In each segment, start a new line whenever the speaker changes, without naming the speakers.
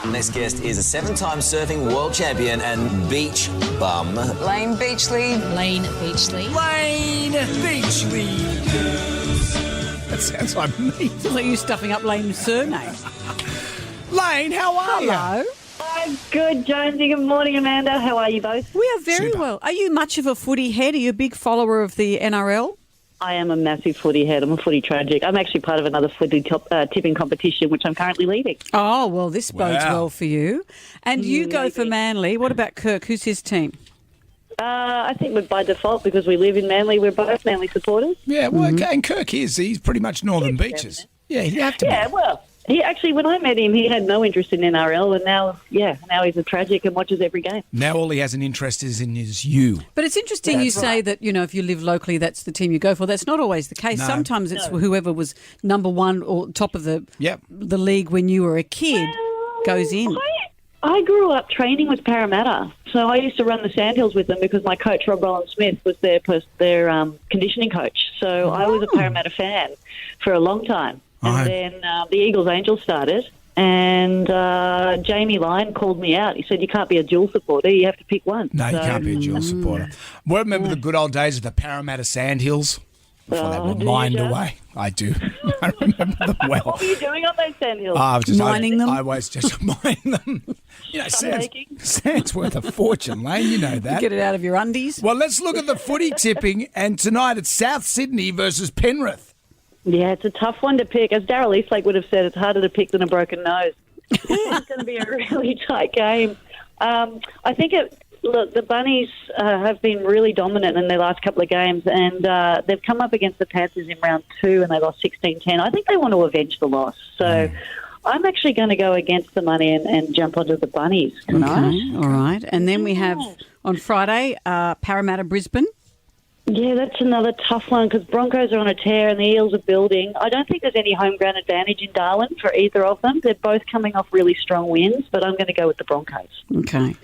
Next guest is a 7-time surfing world champion and beach bum.
Layne Beachley.
Layne Beachley.
Layne Beachley. That sounds like me.
Sounds like you stuffing up Layne's surname.
Layne, how are you?
Hello.
I'm good, Jonesy. Good morning, Amanda. How are you both?
We are very
Super.
well. Are you much of a footy head? Are you a big follower of the NRL?
I am a massive footy head. I'm a footy tragic. I'm actually part of another footy tipping competition, which I'm currently leading.
Oh, well, this bodes
Wow.
well for you. And you go for Manly. What about Kirk? Who's his team?
I think we're by default, because we live in Manly, we're both Manly supporters.
Yeah, well, and Kirk is. He's pretty much Northern Beaches. Yeah, he'd have to
Yeah,
be.
well, he actually, when I met him, he had no interest in NRL, and now he's a tragic and watches every game.
Now all he has an interest is in his you.
But it's interesting you say that, you know, if you live locally, that's the team you go for. That's not always the case.
No.
Sometimes it's whoever was number one or top of the league when you were a kid goes in.
I grew up training with Parramatta, so I used to run the sandhills with them because my coach, Rob Roland-Smith, was their conditioning coach. So I was a Parramatta fan for a long time. And then the Eagles-Angels started, and Jamie Layne called me out. He said, you can't be a dual supporter, you have to pick one.
No, you can't be a dual supporter. Well, remember the good old days of the Parramatta Sandhills? Before they were mined away. I do. I remember them well.
What were you doing on those sandhills?
I was just
Mining them?
I was just mining them. You know, sand's worth a fortune, Layne. You know that.
Get it out of your undies.
Well, let's look at the footy tipping. And tonight it's South Sydney versus Penrith.
Yeah, it's a tough one to pick. As Darryl Eastlake would have said, it's harder to pick than a broken nose. It's going to be a really tight game. I think the Bunnies have been really dominant in their last couple of games, and they've come up against the Panthers in round 2 and they lost 16-10. I think they want to avenge the loss. So I'm actually going to go against the money and jump onto the Bunnies tonight.
Okay, all right. And then we have on Friday, Parramatta Brisbane.
Yeah, that's another tough one because Broncos are on a tear and the Eels are building. I don't think there's any home ground advantage in Darwin for either of them. They're both coming off really strong wins, but I'm going to go with the Broncos.
Okay.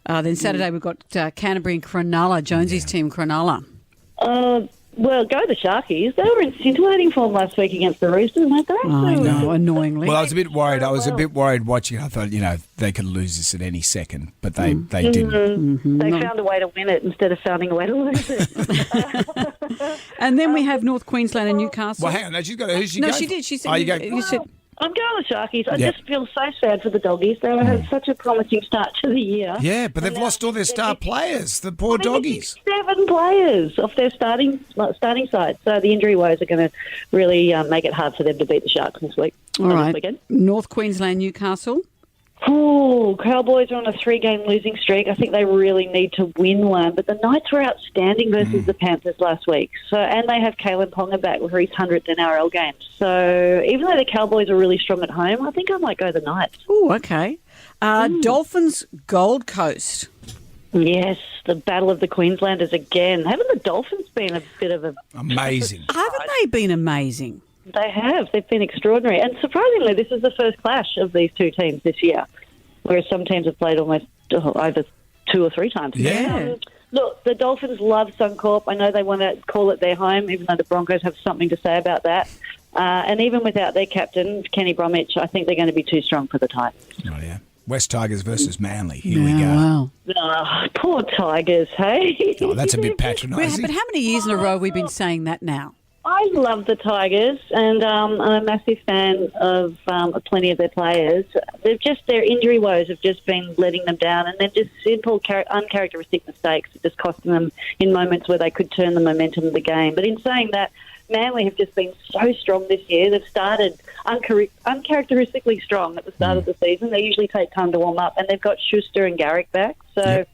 Then Saturday we've got Canterbury and Cronulla, Jonesy's team, Cronulla.
Well, go the Sharkies. They were in scintillating form last week against the Roosters, weren't they?
I know, annoyingly.
Well, I was a bit worried. I was a bit worried watching. I thought, they could lose this at any second, but they didn't.
Mm-hmm.
They found a way to win it instead of finding a way to lose it.
And then we have North Queensland and Newcastle.
Well, hang on. No, she's got who's she
No,
going
she
for?
did. She said,
Oh,
you said...
I'm going with Sharkies. I
Yeah.
just feel so sad for the Doggies. They had such a promising start to the year.
Yeah, but they've lost all their star players. The poor doggies.
7 players off their starting side. So the injury woes are going to really make it hard for them to beat the Sharks this week.
All right.
This weekend.
North Queensland, Newcastle.
Oh, Cowboys are on a 3-game losing streak. I think they really need to win one. But the Knights were outstanding versus the Panthers last week. And they have Kalen Ponga back for his 100th NRL game. So even though the Cowboys are really strong at home, I think I might go the Knights.
Oh, okay. Dolphins, Gold Coast.
Yes, the battle of the Queenslanders again. Haven't the Dolphins been a bit of a...
Amazing.
Haven't they been amazing?
They have. They've been extraordinary. And surprisingly, this is the first clash of these two teams this year, whereas some teams have played almost over 2 or 3 times.
Yeah.
Look, the Dolphins love Suncorp. I know they want to call it their home, even though the Broncos have something to say about that. And even without their captain, Kenny Bromwich, I think they're going to be too strong for the Tigers.
Oh, yeah. West Tigers versus Manly. Here we go.
Wow.
Oh, poor Tigers, hey?
Oh, that's a bit
But
patronising.
how many years in a row have we been saying that now?
I love the Tigers, and I'm a massive fan of plenty of their players. Their injury woes have just been letting them down, and they're just simple, uncharacteristic mistakes, just costing them in moments where they could turn the momentum of the game. But in saying that, Manly have just been so strong this year. They've started uncharacteristically strong at the start of the season. They usually take time to warm up, and they've got Schuster and Garrick back. So. Yep.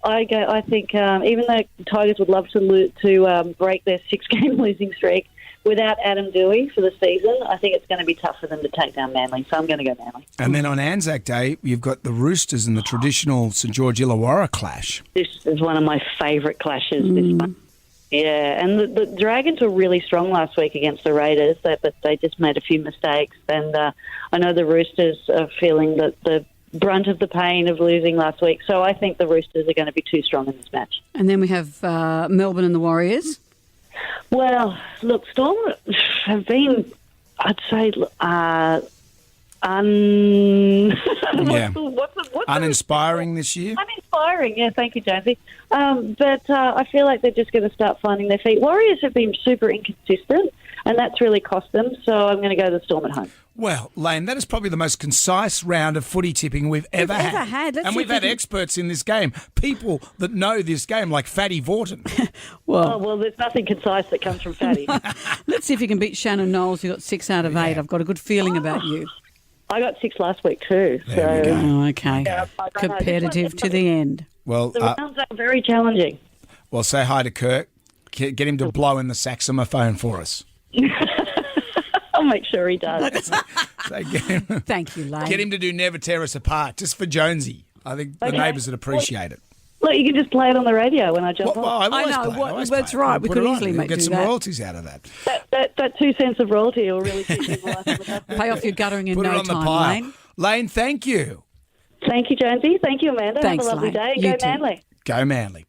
I think even though the Tigers would love to break their 6-game losing streak without Adam Dewey for the season, I think it's going to be tough for them to take down Manly. So I'm going to go Manly.
And then on Anzac Day, you've got the Roosters and the traditional St George Illawarra clash.
This is one of my favourite clashes this month. Yeah, and the Dragons were really strong last week against the Raiders, but they just made a few mistakes. And I know the Roosters are feeling that the brunt of the pain of losing last week. So I think the Roosters are going to be too strong in this match.
And then we have Melbourne and the Warriors.
Well, look, Storm have been, I'd say,
Yeah.
What's
Uninspiring this year?
Uninspiring, yeah, thank you, Jonesy. But I feel like they're just going to start finding their feet. Warriors have been super inconsistent, and that's really cost them, so I'm going to go to the Storm at home.
Well, Layne, that is probably the most concise round of footy tipping we've ever had.
Let's
And
see
we've
if we
had
can-
experts in this game, people that know this game, like Fatty Vorton.
Well, there's nothing concise that comes from Fatty.
Let's see if you can beat Shannon Knowles. You got 6 out of 8. I've got a good feeling about you.
I got 6 last week too.
There we go.
Oh, okay.
Yeah, I don't know.
Competitive to the end.
Well,
The rounds are very challenging.
well, say hi to Kirk. Get him to blow in the saxophone for us.
I'll make sure he does.
So
Thank you, Layne.
get him to do Never Tear Us Apart, just for Jonesy. I think the
Okay.
neighbours would appreciate it.
Look, you can just play it on the radio when I jump
Well,
on.
I always
know,
play it, I always
that's
play it.
right, we
Put
could
it on.
easily
We'll get
do
some
that.
royalties out of that.
That 2 cents of royalty will really keep me alive.
Pay off your guttering in
Put it
no
on the
time,
pile.
Layne.
Layne, thank you.
Thank you, Jonesy. Thank you, Amanda.
Thanks,
Have a lovely
Layne.
day.
You
Go
too.
Manly.
Go Manly.